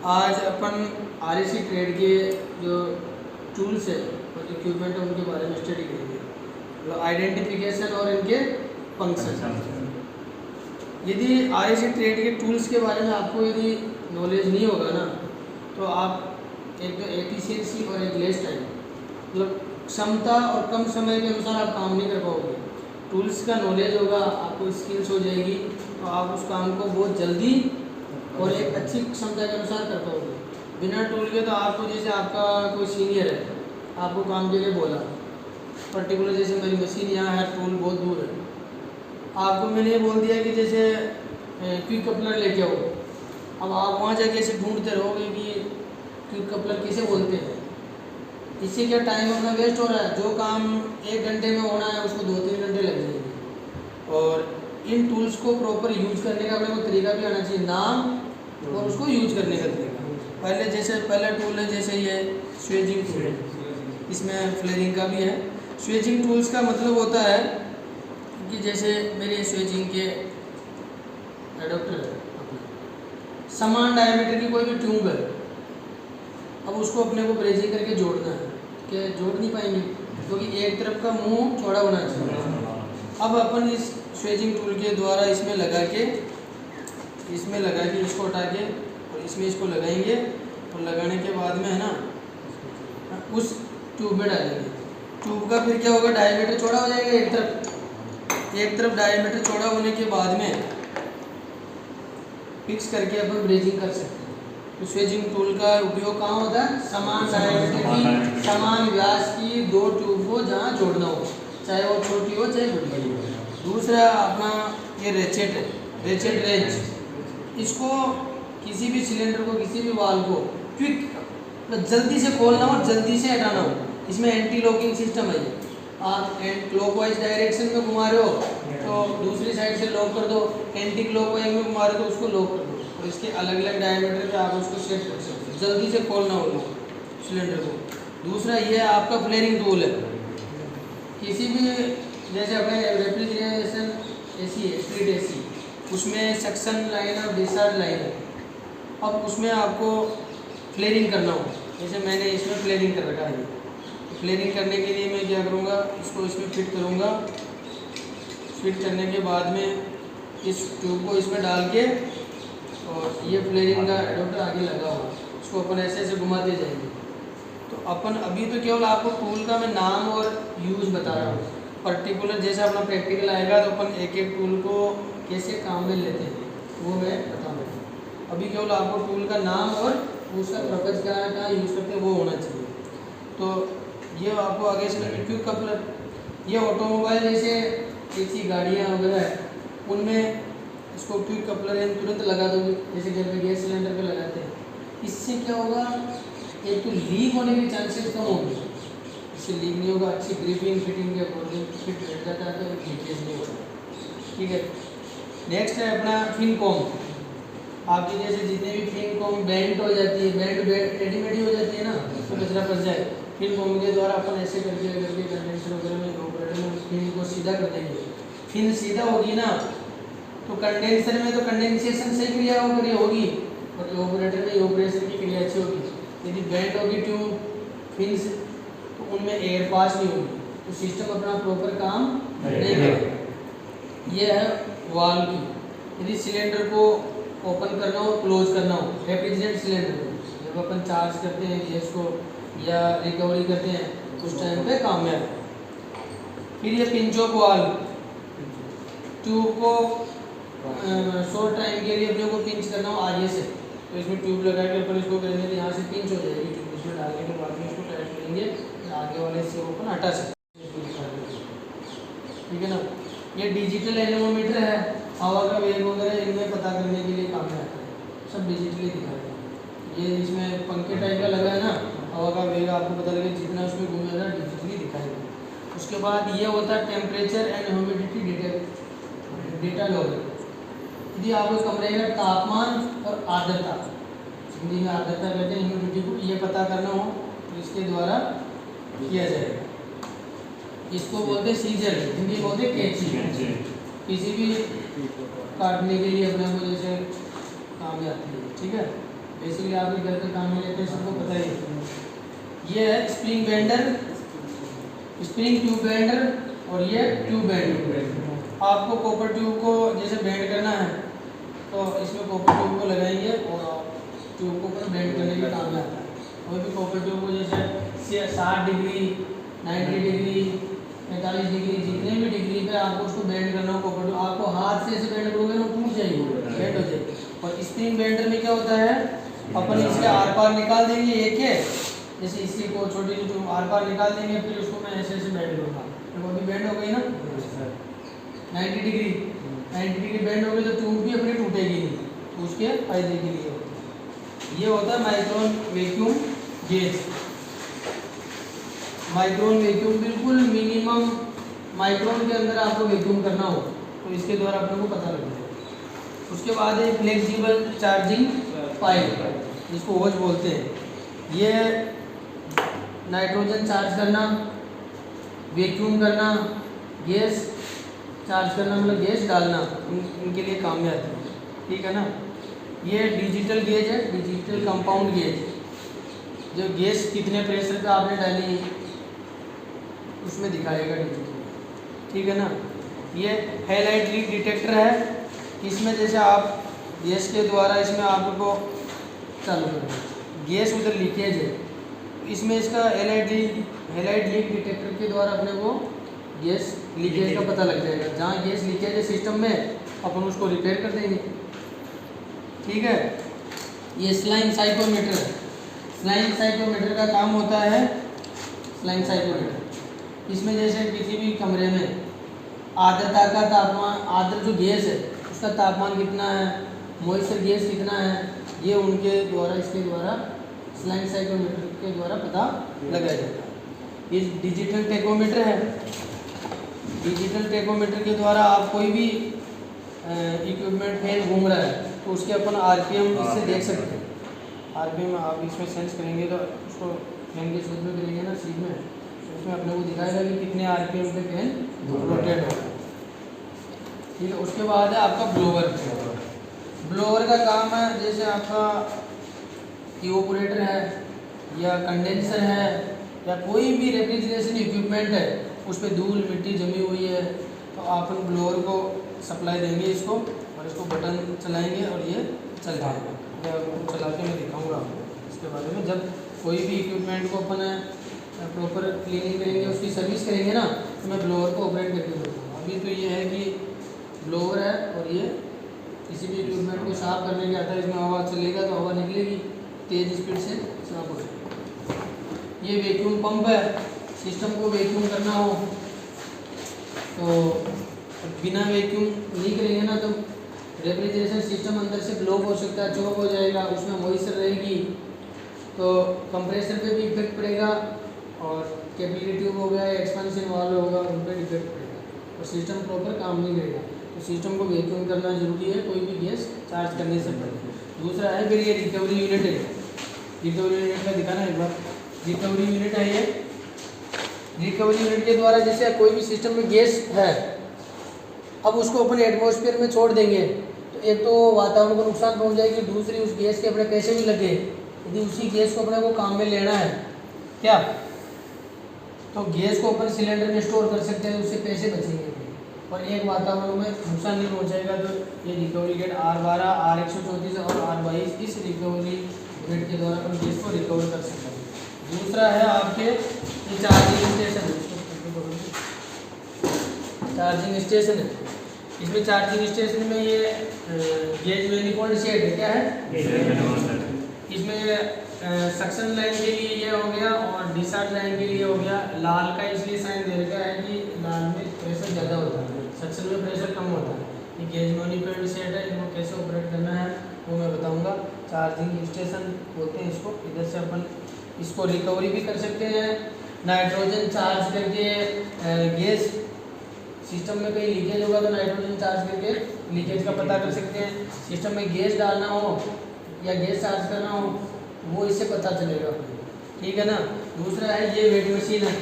आज अपन RAC trade के जो टूल्स है और इक्विपमेंट है उनके बारे में स्टडी करेंगे, मतलब आइडेंटिफिकेशन और इनके फंक्शन। यदि RAC ट्रेड के टूल्स के बारे में आपको यदि नॉलेज नहीं होगा ना, तो आप एक तो एफिशिएंसी और एक लेस टाइम, मतलब क्षमता और कम समय के अनुसार आप काम नहीं कर पाओगे। टूल्स का नॉलेज होगा, आपको स्किल्स हो जाएगी, तो आप उस काम को बहुत जल्दी और एक अच्छी क्षमता के अनुसार कर पाओगे। बिना टूल के तो आपको, जैसे आपका कोई सीनियर है, आपको काम के लिए बोला पर्टिकुलर, जैसे मेरी मशीन यहाँ है, टूल बहुत दूर है, आपको मैंने ये बोल दिया कि जैसे क्विक कपलर लेके आओ। अब आप वहाँ जाके ऐसे ढूंढते रहोगे कि क्विक कपलर किसे बोलते हैं। इससे क्या टाइम अपना वेस्ट हो रहा है। जो काम 1 घंटे में होना है उसको 2-3 घंटे लग जाएंगे। और इन टूल्स को प्रॉपर यूज करने का अपने को तरीका भी आना चाहिए, नाम और उसको यूज करने का तरीका। पहला टूल है जैसे ये स्वेजिंग टूल, इसमें फ्लेयरिंग का भी है। स्वेजिंग टूल्स का मतलब होता है कि जैसे मेरे स्वेजिंग के एडोप्टर है, समान डायमीटर की कोई भी ट्यूब है, अब उसको अपने को ब्रेजिंग करके जोड़ना है, कि जोड़ नहीं पाएंगे क्योंकि एक तरफ का मुंह चौड़ा होना चाहिए। अब अपन इस स्वेजिंग टूल के द्वारा इसमें लगा के इसको हटा के और इसमें इसको लगाएंगे, और लगाने के बाद में है ना उस ट्यूब में डालेंगे। ट्यूब का फिर क्या होगा, डायमीटर चौड़ा हो जाएगा। एक तरफ डायमीटर चौड़ा होने के बाद में फिक्स करके अपन ब्रेजिंग कर सकते हैं। तो स्वेजिंग टूल का उपयोग कहाँ होता है, समान डायमीटर की समान व्यास की 2 ट्यूब को जहाँ जोड़ना हो, चाहे वो छोटी हो चाहे बड़ी हो। दूसरा अपना ये रेचेट है, रेचेट रेंच। इसको किसी भी सिलेंडर को, किसी भी वाल्व को क्विक, तो जल्दी से खोलना हो, जल्दी से हटाना हो। इसमें एंटी लॉकिंग सिस्टम है। आप क्लॉकवाइज डायरेक्शन में घुमा रहे हो तो दूसरी साइड से लॉक कर दो, एंटी क्लॉकवाइज में घुमा रहे हो तो उसको लॉक कर दो, और इसके अलग अलग डायमीटर पे आप उसको सेट कर सकते हो, जल्दी से खोलना हो सिलेंडर को। दूसरा ये आपका फ्लेयरिंग टूल है। किसी भी, जैसे अपने रेफ्रिजरेशन AC है, स्ट्रीट AC, उसमें सक्शन लाइन और डिस्चार्ज लाइन है। अब उसमें आपको फ्लेयरिंग करना हो, जैसे मैंने इसमें फ्लेयरिंग कर रखा है। फ्लेयरिंग करने के लिए मैं क्या करूँगा, इसको इसमें फिट करूँगा। फिट करने के बाद में इस ट्यूब को इसमें डाल के, और ये फ्लेयरिंग का एडोप्टर आगे लगा हुआ, इसको अपन ऐसे ऐसे घुमाते जाएंगे। तो अपन अभी तो केवल आपको टूल का मैं नाम और यूज बता रहा हूँ। पर्टिकुलर जैसे अपना प्रैक्टिकल आएगा तो अपन एक एक टूल को कैसे काम में लेते हैं वो मैं बताऊँगा। अभी केवल आपको टूल का नाम और उसका पर्पज क्या यूज़ करते हैं वो होना चाहिए। तो ये आपको आगे से क्विक कपलर, ये ऑटोमोबाइल जैसे ऐसी गाड़ियाँ वगैरह है, उनमें इसको क्विक कपलर तुरंत लगा दोगे, जैसे घर में गैस सिलेंडर पे लगाते हैं। इससे क्या होगा, एक तो लीक होने के चांसेस कम होंगे, इससे लीक नहीं होगा, अच्छी ग्रिपिंग फिटिंग के अकॉर्डिंग फिट बैठ जाता है तो लीकेज नहीं होगा। ठीक है। नेक्स्ट है अपना फिन कॉम। आपकी जैसे जितने भी फिन कॉम बेंट हो जाती है, बेंट रेडीमेड ही हो जाती है ना, तो कचरा फंस जाए, फिन कॉम के द्वारा अपन ऐसे करके कंडेंसर वगैरह में ऑपरेटर में फिन को सीधा कर देंगे। फिन सीधा होगी ना तो कंडेंसर में तो कंडेंसेशन से क्रिया होगी, और ऑपरेटर में ऑपरेशन की क्रिया अच्छी होगी। यदि बेंट होगी ट्यूब फिन से तो उनमें एयर पास नहीं होगी, तो सिस्टम अपना प्रॉपर काम नहीं करेगा। ये है वाल्व की। यदि सिलेंडर को ओपन करना हो, क्लोज करना हो, रेफ्रिजरेंट सिलेंडर को जब अपन चार्ज करते हैं गैस को या रिकवरी करते हैं, उस टाइम पे काम में आता है। फिर ये पिंच ऑफ वाल्व, ट्यूब को शॉर्ट टाइम के लिए अपने को पिंच करना हो आगे से, तो इसमें ट्यूब लगा के अपन इसको करेंगे तो यहाँ से पिंच हो जाएगी ट्यूब, इसमें डालने के बाद में इसको टाइट करेंगे, आगे वाले से ओपन हटा सकते हैं। ठीक है ना। ये डिजिटल एनेमोमीटर है, हवा का वेग वगैरह इनमें पता करने के लिए काम में आता है, सब डिजिटली दिखा रहे हैं। ये इसमें पंखे टाइप का लगा है ना, हवा का वेग आपको पता लगे, जितना उसमें घूमेगा डिजिटली दिखाएगा। उसके बाद ये होता है temperature and humidity data logger. यदि आपको कमरे का तापमान और आर्द्रता, हिंदी में आर्द्रता कहते हैं, ह्यूमिडिटी को, ये पता करना हो तो इसके द्वारा किया जाएगा। इसको बोलते हैं सीजर, हिंदी बोलते हैं कैंची। किसी भी काटने के लिए अपने को जैसे काम में आती है। ठीक है। बेसिकली आपके घर के काम में लेते हैं, सबको पता ही है। ये है spring bender, spring tube bender, और ये ट्यूब बेंडर। आपको कॉपर ट्यूब को जैसे बेंड करना है तो इसमें कॉपर ट्यूब को लगाएंगे और ट्यूब को पूरा बेंड करने के काम में आता है। कोई भी कॉपर ट्यूब को जैसे 60 डिग्री, 90 डिग्री, 45 डिग्री, जितने भी डिग्री पे आपको उसको बेंड करना हो कॉपर ट्यूब, आपको हाथ से ऐसे बेंड करोगे ना टूट जाएगी, बेंड हो जाएगी। और स्प्रिंग बेंडर में क्या होता है, अपन इसके आर पार निकाल देंगे एक है, जैसे इसकी को छोटी सी ट्यूब आर पार निकाल देंगे, फिर उसको मैं ऐसे ऐसे बेंड करूँगा, तो वो भी बेंड हो गई ना 90 डिग्री। 90 डिग्री बेंड होगी तो ट्यूब भी अपनी टूटेगी नहीं, तो उसके फायदे के लिए ये होता है micron vacuum gauge. Micron vacuum बिल्कुल मिनिमम माइक्रोन के अंदर आपको वैक्यूम करना हो तो इसके द्वारा अपने को पता लग जाएगा। उसके बाद है फ्लेक्सिबल चार्जिंग पाइप, जिसको होज बोलते हैं। ये नाइट्रोजन चार्ज करना, वैक्यूम करना, गैस चार्ज करना, मतलब गैस डालना, इनके लिए काम में आते हैं, ठीक है ना। ये डिजिटल गेज है, डिजिटल कंपाउंड गेज, जो गैस कितने प्रेशर पे आपने डाली उसमें दिखाएगा डिजिटल, ठीक है ना। ये हैलाइट लीक डिटेक्टर है, इसमें जैसे आप गैस के द्वारा इसमें आपको चालू करेंगे, गैस उधर लीकेज है, इसमें इसका हैलाइट लीक डिटेक्टर के द्वारा अपने को गैस लीकेज का पता लग जाएगा। जहाँ गैस लीकेज है सिस्टम में अपन उसको रिपेयर कर देंगे, ठीक है। ये स्लाइम साइकोमीटर है। स्लाइम साइकोमीटर का काम होता है, स्लाइम साइकोमीटर, इसमें जैसे किसी भी कमरे में आर्द्रता का तापमान, आर्द्र जो गैस है उसका तापमान कितना है, मॉइस्चर गैस कितना है, ये उनके द्वारा, इसके द्वारा स्लाइम साइकोमीटर के द्वारा पता लगाया जाता है। ये डिजिटल टेकोमीटर है। डिजिटल टेकोमीटर के द्वारा आप कोई भी इक्विपमेंट फैन घूम रहा है तो उसके अपन आरपीएम इससे देख सकते हैं। आरपीएम आप इसमें सेंस करेंगे तो उसको फैन के सूत्र में करेंगे ना सीट में, तो उसमें अपने को दिखाएगा कि कितने आरपीएम पे फैन रोटेट हो रहा है, ठीक है। उसके बाद है आपका ब्लोअर। ब्लोअर का काम है जैसे आपका इवोपोरेटर है या कंडेंसर है या कोई भी रेफ्रिजरेशन इक्विपमेंट है उस पर धूल मिट्टी जमी हुई है तो आप उन ब्लोअर को सप्लाई देंगे इसको, और इसको बटन चलाएंगे और ये चल जाएगा। मैं आपको चला के मैं दिखाऊंगा आपको इसके बारे में। जब कोई भी इक्विपमेंट को अपन प्रॉपर क्लीनिंग करेंगे, उसकी सर्विस करेंगे ना, तो मैं ब्लोअर को ऑपरेट करके बताऊँगा। अभी तो ये है कि ब्लोअर है और ये किसी भी इक्विपमेंट को साफ करने के आता है, इसमें हवा चलेगा तो हवा निकलेगी, तेज़ स्पीड से साफ हो जाएगा। ये वैक्यूम पंप है, सिस्टम को वैक्यूम करना हो तो बिना वैक्यूम नहीं करेंगे ना तो रेफ्रिजरेशन सिस्टम अंदर से ब्लॉक हो सकता है, चौक हो जाएगा, उसमें मॉइस्चर रहेगी तो कंप्रेसर पे भी इफेक्ट पड़ेगा, और कैपिलरी ट्यूब हो गया, एक्सपेंशन वाल्व होगा, उन पर इफेक्ट पड़ेगा और सिस्टम प्रॉपर काम नहीं करेगा। तो सिस्टम को वैक्यूम करना जरूरी है कोई भी गैस चार्ज करने से पहले। दूसरा है फिर ये रिकवरी यूनिट है। रिकवरी यूनिट का दिखाना एक बार। रिकवरी यूनिट है ये। रिकवरी यूनिट के द्वारा जैसे कोई भी सिस्टम में गैस है, अब उसको अपन एटमॉस्फेयर में छोड़ देंगे तो एक तो वातावरण को नुकसान पहुंच जाएगी, दूसरी उस गैस के अपने पैसे भी लगे। यदि उसी गैस को अपने को काम में लेना है क्या, तो गैस को अपन सिलेंडर में स्टोर कर सकते हैं, उससे पैसे बचेंगे और एक वातावरण में नुकसान नहीं पहुंचाएगा। तो ये रिकवरी गेट R12, R134 और R22 इस रिकवरी गेट के द्वारा अपन गैस को रिकवर कर सकते हैं। दूसरा है आपके ये चार्जिंग स्टेशन है। चार्जिंग स्टेशन है, इसमें चार्जिंग स्टेशन में ये गेज मैनिफोल्ड सेट है, क्या है इसमें सक्शन लाइन के लिए ये हो गया और डिस्चार्ज लाइन के लिए हो गया। लाल का इसलिए साइन दे रखा है कि लाल में प्रेशर ज़्यादा होता है, सक्शन में प्रेशर कम होता है। ये गेज मैनिफोल्ड सेट है, इनको कैसे ऑपरेट करना है वो मैं बताऊंगा। चार्जिंग स्टेशन बोलते हैं इसको। इधर से अपन इसको रिकवरी भी कर सकते हैं, नाइट्रोजन चार्ज करके गैस सिस्टम में कहीं लीकेज होगा तो नाइट्रोजन चार्ज करके लीकेज का पता कर सकते हैं। सिस्टम में गैस डालना हो या गैस चार्ज करना हो वो इससे पता चलेगा, ठीक है ना। दूसरा है ये वेट मशीन है,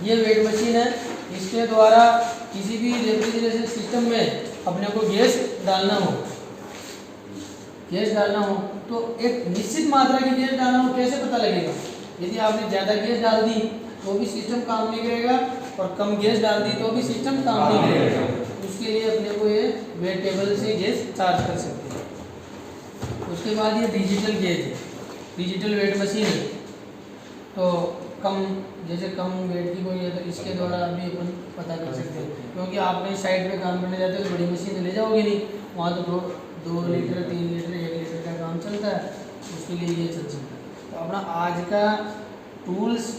ये वेट मशीन है, इसके द्वारा किसी भी रेफ्रिजरेशन सिस्टम में अपने को गैस डालना हो गैस डालना हो तो एक निश्चित मात्रा की गैस डालना हो, कैसे पता लगेगा? यदि आपने ज़्यादा गैस डाल दी तो भी सिस्टम काम नहीं करेगा, और कम गैस डाल दी तो भी सिस्टम काम नहीं करेगा। उसके लिए अपने को ये वेट टेबल से गैस चार्ज कर सकते हैं। उसके बाद ये डिजिटल गेज है, डिजिटल वेट मशीन है। तो कम, जैसे कम वेट की कोई है तो इसके द्वारा भी अपन पता कर सकते हैं, क्योंकि आप कहीं साइड पे काम करने जाते हो तो बड़ी मशीन ले जाओगे नहीं, वहाँ तो 2 लीटर 3 लीटर 1 लीटर का काम चलता है, उसके लिए ये चल सकता है। तो अपना आज का टूल्स,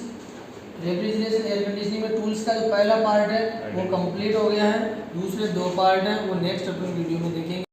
रेफ्रिजरेशन एयर कंडीशनिंग में टूल्स का जो पहला पार्ट है वो कंप्लीट हो गया है। दूसरे 2 पार्ट हैं वो नेक्स्ट अपन वीडियो में देखेंगे।